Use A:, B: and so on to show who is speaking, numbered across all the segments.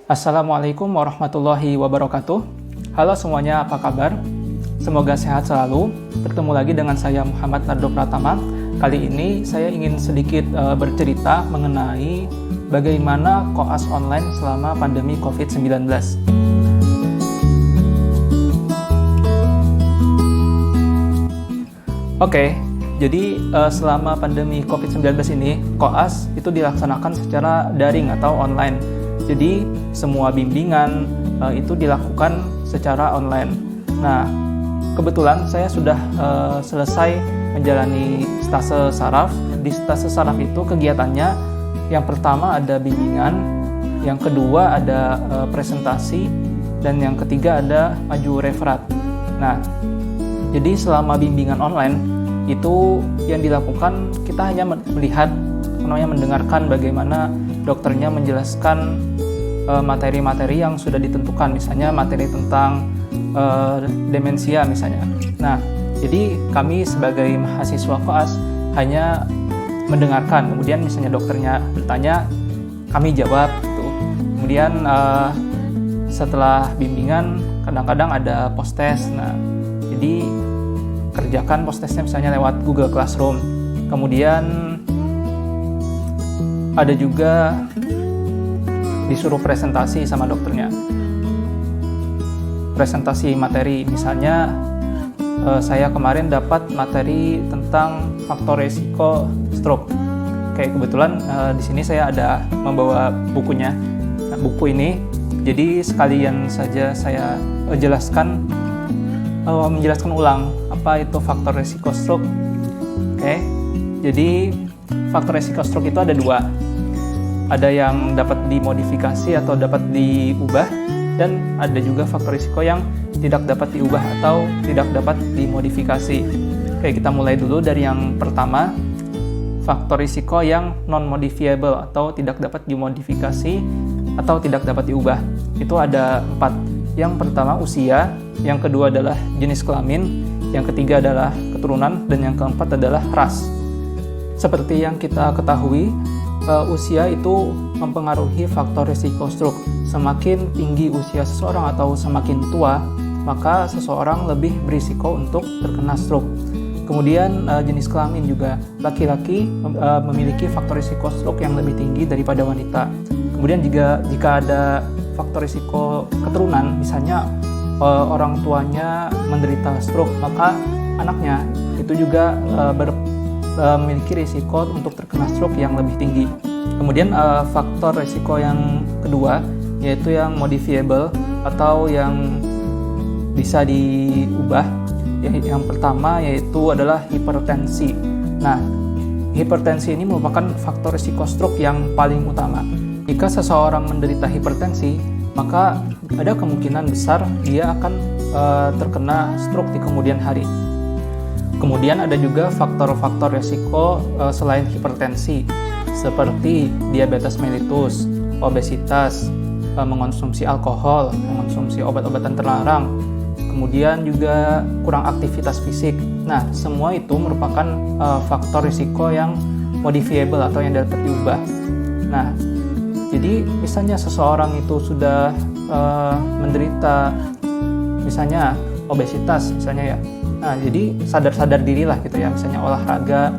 A: Assalamualaikum warahmatullahi wabarakatuh. Halo semuanya, apa kabar? Semoga sehat selalu. Bertemu lagi dengan saya Muhammad Nardo Pratama. Kali ini saya ingin sedikit bercerita mengenai bagaimana koas online selama pandemi COVID-19. Oke, jadi selama pandemi COVID-19 ini, koas itu dilaksanakan secara daring atau online. Jadi semua bimbingan itu dilakukan secara online. Nah, kebetulan saya sudah selesai menjalani stase saraf. Di stase saraf itu kegiatannya yang pertama ada bimbingan, yang kedua ada presentasi, dan yang ketiga ada maju referat. Nah, jadi selama bimbingan online itu yang dilakukan kita hanya melihat, mendengarkan bagaimana dokternya menjelaskan materi-materi yang sudah ditentukan, misalnya materi tentang demensia misalnya. Nah, jadi kami sebagai mahasiswa koas hanya mendengarkan, kemudian misalnya dokternya bertanya, kami jawab gitu. Kemudian setelah bimbingan kadang-kadang ada post-test. Nah, jadi kerjakan post-testnya misalnya lewat Google Classroom. Kemudian ada juga disuruh presentasi sama dokternya. Presentasi materi, misalnya saya kemarin dapat materi tentang faktor resiko stroke. Kayak kebetulan di sini saya ada membawa bukunya. Nah, buku ini jadi sekalian saja saya menjelaskan ulang apa itu faktor resiko stroke. Oke. Jadi faktor resiko stroke itu ada dua. Ada yang dapat dimodifikasi atau dapat diubah, dan ada juga faktor risiko yang tidak dapat diubah atau tidak dapat dimodifikasi. Oke, kita mulai dulu dari yang pertama, faktor risiko yang non-modifiable atau tidak dapat dimodifikasi atau tidak dapat diubah. Itu ada 4. Yang pertama usia, yang kedua adalah jenis kelamin, yang ketiga adalah keturunan, dan yang keempat adalah ras. Seperti yang kita ketahui, usia itu mempengaruhi faktor risiko stroke. Semakin tinggi usia seseorang atau semakin tua, maka seseorang lebih berisiko untuk terkena stroke. Kemudian jenis kelamin juga, laki-laki memiliki faktor risiko stroke yang lebih tinggi daripada wanita. Kemudian jika ada faktor risiko keturunan, misalnya orang tuanya menderita stroke, maka anaknya itu juga memiliki risiko untuk terkena stroke yang lebih tinggi. Kemudian faktor risiko yang kedua yaitu yang modifiable atau yang bisa diubah. Yang pertama yaitu adalah hipertensi. Nah, hipertensi ini merupakan faktor risiko stroke yang paling utama. Jika seseorang menderita hipertensi, maka ada kemungkinan besar dia akan terkena stroke di kemudian hari. Kemudian ada juga faktor-faktor resiko selain hipertensi, seperti diabetes mellitus, obesitas, mengonsumsi alkohol, mengonsumsi obat-obatan terlarang, kemudian juga kurang aktivitas fisik. Nah, semua itu merupakan faktor risiko yang modifiable atau yang dapat diubah. Nah, jadi misalnya seseorang itu sudah menderita misalnya obesitas misalnya ya. Nah, jadi sadar dirilah gitu ya, misalnya olahraga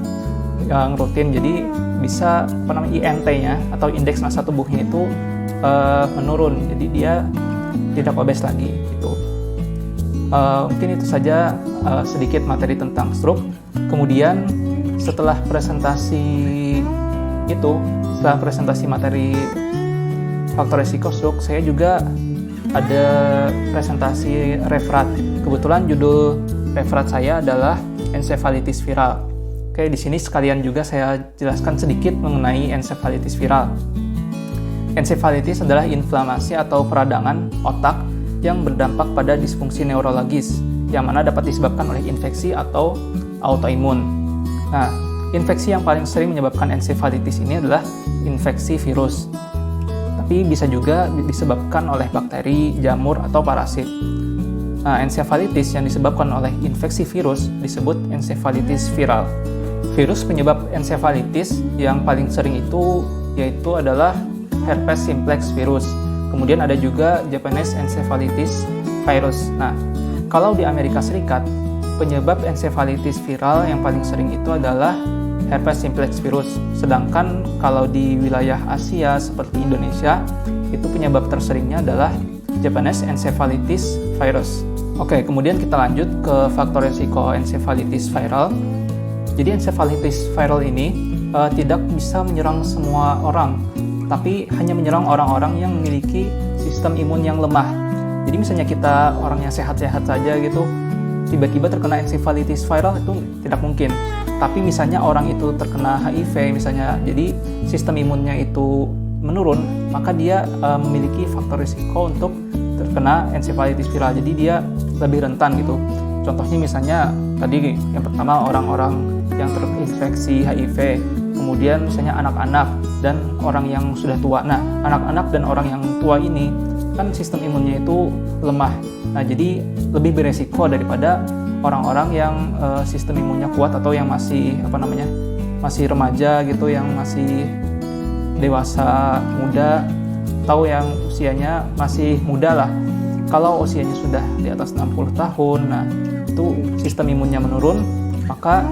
A: yang rutin, jadi bisa INT-nya atau indeks massa tubuhnya itu menurun, jadi dia tidak obes lagi gitu. Mungkin itu saja sedikit materi tentang stroke. Kemudian setelah presentasi materi faktor risiko stroke, saya juga ada presentasi referat. Kebetulan judul referat saya adalah ensefalitis viral. Oke, di sini sekalian juga saya jelaskan sedikit mengenai ensefalitis viral. Ensefalitis adalah inflamasi atau peradangan otak yang berdampak pada disfungsi neurologis, yang mana dapat disebabkan oleh infeksi atau autoimun. Nah, infeksi yang paling sering menyebabkan ensefalitis ini adalah infeksi virus. Tapi bisa juga disebabkan oleh bakteri, jamur, atau parasit. Nah, ensefalitis yang disebabkan oleh infeksi virus disebut ensefalitis viral. Virus penyebab ensefalitis yang paling sering itu yaitu adalah herpes simplex virus. Kemudian ada juga Japanese encephalitis virus. Nah, kalau di Amerika Serikat, penyebab encephalitis viral yang paling sering itu adalah herpes simplex virus. Sedangkan kalau di wilayah Asia seperti Indonesia, itu penyebab terseringnya adalah Japanese encephalitis virus. Oke, kemudian kita lanjut ke faktor resiko encephalitis viral. Jadi encephalitis viral ini tidak bisa menyerang semua orang, tapi hanya menyerang orang-orang yang memiliki sistem imun yang lemah. Jadi misalnya kita orang yang sehat-sehat saja gitu, tiba-tiba terkena encephalitis viral itu tidak mungkin. Tapi misalnya orang itu terkena HIV misalnya, jadi sistem imunnya itu menurun, maka dia memiliki faktor risiko untuk terkena encephalitis viral. Jadi dia lebih rentan gitu. Contohnya misalnya tadi yang pertama orang-orang yang terinfeksi HIV, kemudian misalnya anak-anak dan orang yang sudah tua. Nah, anak-anak dan orang yang tua ini kan sistem imunnya itu lemah. Nah, jadi lebih beresiko daripada orang-orang yang sistem imunnya kuat atau yang masih masih remaja gitu, yang masih dewasa muda atau yang usianya masih muda lah. Kalau usianya sudah di atas 60 tahun, nah itu sistem imunnya menurun, maka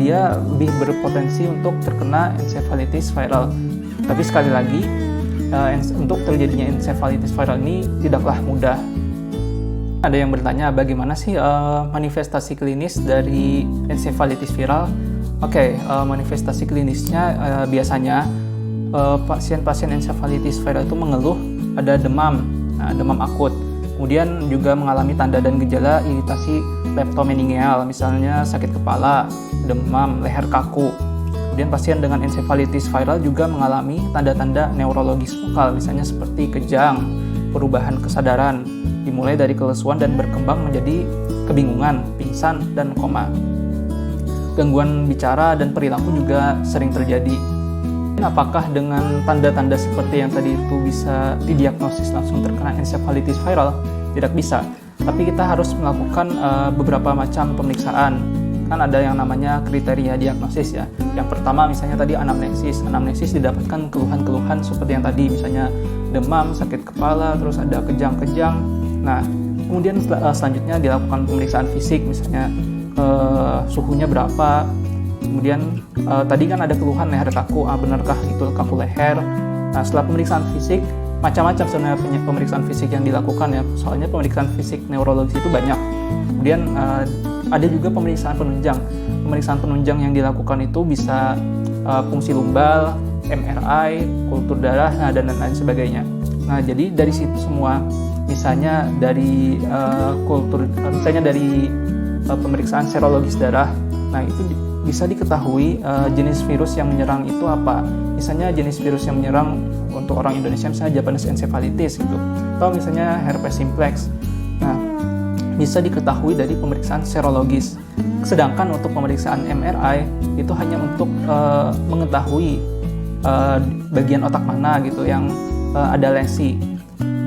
A: dia lebih berpotensi untuk terkena encephalitis viral. Tapi sekali lagi, untuk terjadinya encephalitis viral ini tidaklah mudah. Ada yang bertanya, bagaimana sih manifestasi klinis dari encephalitis viral? Oke, manifestasi klinisnya biasanya pasien-pasien encephalitis viral itu mengeluh ada demam, demam akut. Kemudian juga mengalami tanda dan gejala iritasi leptomeningeal, misalnya sakit kepala, demam, leher kaku. Kemudian pasien dengan encephalitis viral juga mengalami tanda-tanda neurologis lokal, misalnya seperti kejang, perubahan kesadaran, dimulai dari kelesuan dan berkembang menjadi kebingungan, pingsan, dan koma. Gangguan bicara dan perilaku juga sering terjadi. Apakah dengan tanda-tanda seperti yang tadi itu bisa didiagnosis langsung terkena encephalitis viral? Tidak bisa, tapi kita harus melakukan beberapa macam pemeriksaan. Kan ada yang namanya kriteria diagnosis ya. Yang pertama misalnya tadi anamnesis. Anamnesis didapatkan keluhan-keluhan seperti yang tadi, misalnya demam, sakit kepala, terus ada kejang-kejang. Nah, kemudian selanjutnya dilakukan pemeriksaan fisik, misalnya suhunya berapa. Kemudian tadi kan ada keluhan leher kaku, benarkah itu kaku leher? Nah, setelah pemeriksaan fisik, macam-macam sebenarnya pemeriksaan fisik yang dilakukan ya, soalnya pemeriksaan fisik neurologis itu banyak. Kemudian ada juga pemeriksaan penunjang. Pemeriksaan penunjang yang dilakukan itu bisa fungsi lumbal, MRI, kultur darah, dan lain sebagainya. Nah, jadi dari situ semua, misalnya dari pemeriksaan serologis darah, nah itu bisa diketahui jenis virus yang menyerang itu apa. Misalnya jenis virus yang menyerang untuk orang Indonesia misalnya Japanese encephalitis gitu, atau misalnya herpes simplex. Nah, bisa diketahui dari pemeriksaan serologis. Sedangkan untuk pemeriksaan MRI itu hanya untuk mengetahui bagian otak mana gitu yang ada lesi.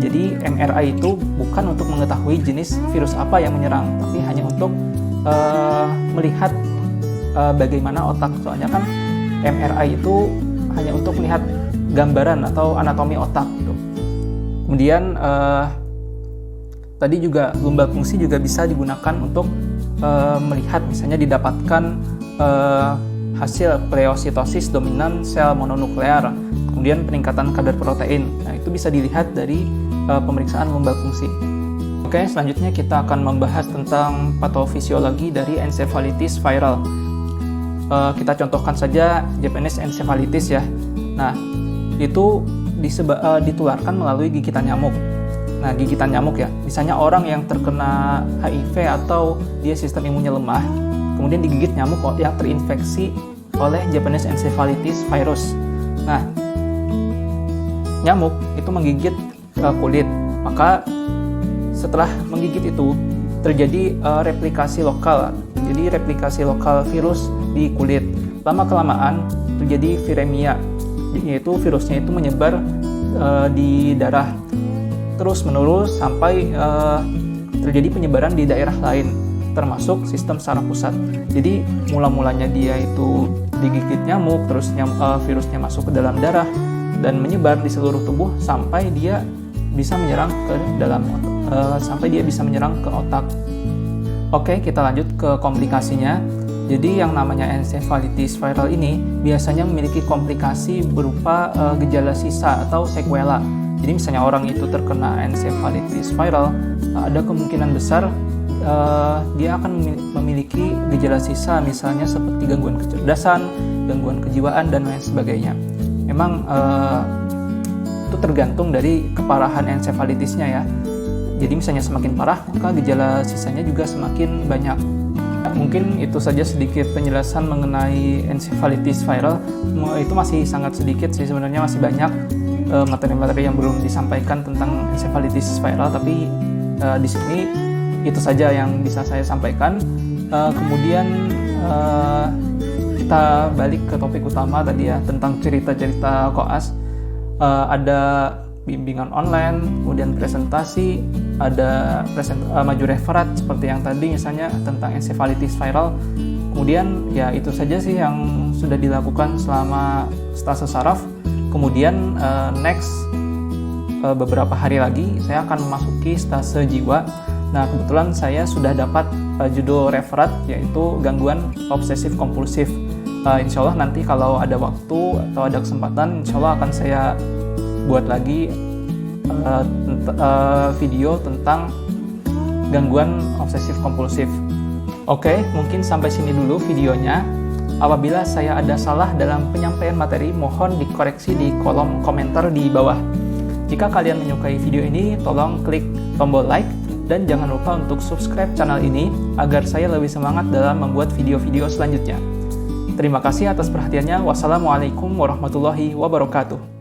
A: Jadi MRI itu bukan untuk mengetahui jenis virus apa yang menyerang, tapi hanya untuk melihat bagaimana otak. Soalnya kan MRI itu hanya untuk melihat gambaran atau anatomi otak gitu. Kemudian tadi juga lumbal fungsi juga bisa digunakan untuk melihat, misalnya didapatkan hasil pleositosis dominan sel mononuklear, kemudian peningkatan kadar protein. Nah, itu bisa dilihat dari pemeriksaan lumbal fungsi. Oke, selanjutnya kita akan membahas tentang patofisiologi dari encephalitis viral. Kita contohkan saja Japanese encephalitis ya. Nah, itu ditularkan melalui gigitan nyamuk. Nah, gigitan nyamuk ya, misalnya orang yang terkena HIV atau dia sistem imunnya lemah, kemudian digigit nyamuk yang terinfeksi oleh Japanese encephalitis virus. Nah, nyamuk itu menggigit kulit, maka setelah menggigit itu terjadi replikasi lokal. Jadi replikasi lokal virus di kulit. Lama-kelamaan terjadi viremia, yaitu virusnya itu menyebar di darah terus-menerus sampai terjadi penyebaran di daerah lain, termasuk sistem saraf pusat. Jadi mula-mulanya dia itu digigit nyamuk, terus virusnya masuk ke dalam darah, dan menyebar di seluruh tubuh sampai dia bisa menyerang ke dalam otak. Oke, kita lanjut ke komplikasinya. Jadi yang namanya encephalitis viral ini biasanya memiliki komplikasi berupa gejala sisa atau sequela. Jadi misalnya orang itu terkena encephalitis viral, ada kemungkinan besar dia akan memiliki gejala sisa, misalnya seperti gangguan kecerdasan, gangguan kejiwaan, dan lain sebagainya. Memang itu tergantung dari keparahan encephalitisnya ya. Jadi misalnya semakin parah, maka gejala sisanya juga semakin banyak. Mungkin itu saja sedikit penjelasan mengenai encephalitis viral. Itu masih sangat sedikit sih sebenarnya, masih banyak materi-materi yang belum disampaikan tentang encephalitis viral, tapi di sini itu saja yang bisa saya sampaikan. Kemudian kita balik ke topik utama tadi ya, tentang cerita-cerita koas. Ada bimbingan online, kemudian presentasi, ada maju referat seperti yang tadi misalnya tentang encephalitis viral. Kemudian ya itu saja sih yang sudah dilakukan selama stase saraf. Kemudian next beberapa hari lagi saya akan memasuki stase jiwa. Nah, kebetulan saya sudah dapat judul referat, yaitu gangguan obsesif kompulsif. Insya Allah nanti kalau ada waktu atau ada kesempatan, insya Allah akan saya buat lagi video tentang gangguan obsesif kompulsif. Oke, mungkin sampai sini dulu videonya. Apabila saya ada salah dalam penyampaian materi, mohon dikoreksi di kolom komentar di bawah. Jika kalian menyukai video ini, tolong klik tombol like dan jangan lupa untuk subscribe channel ini agar saya lebih semangat dalam membuat video-video selanjutnya. Terima kasih atas perhatiannya. Wassalamualaikum warahmatullahi wabarakatuh.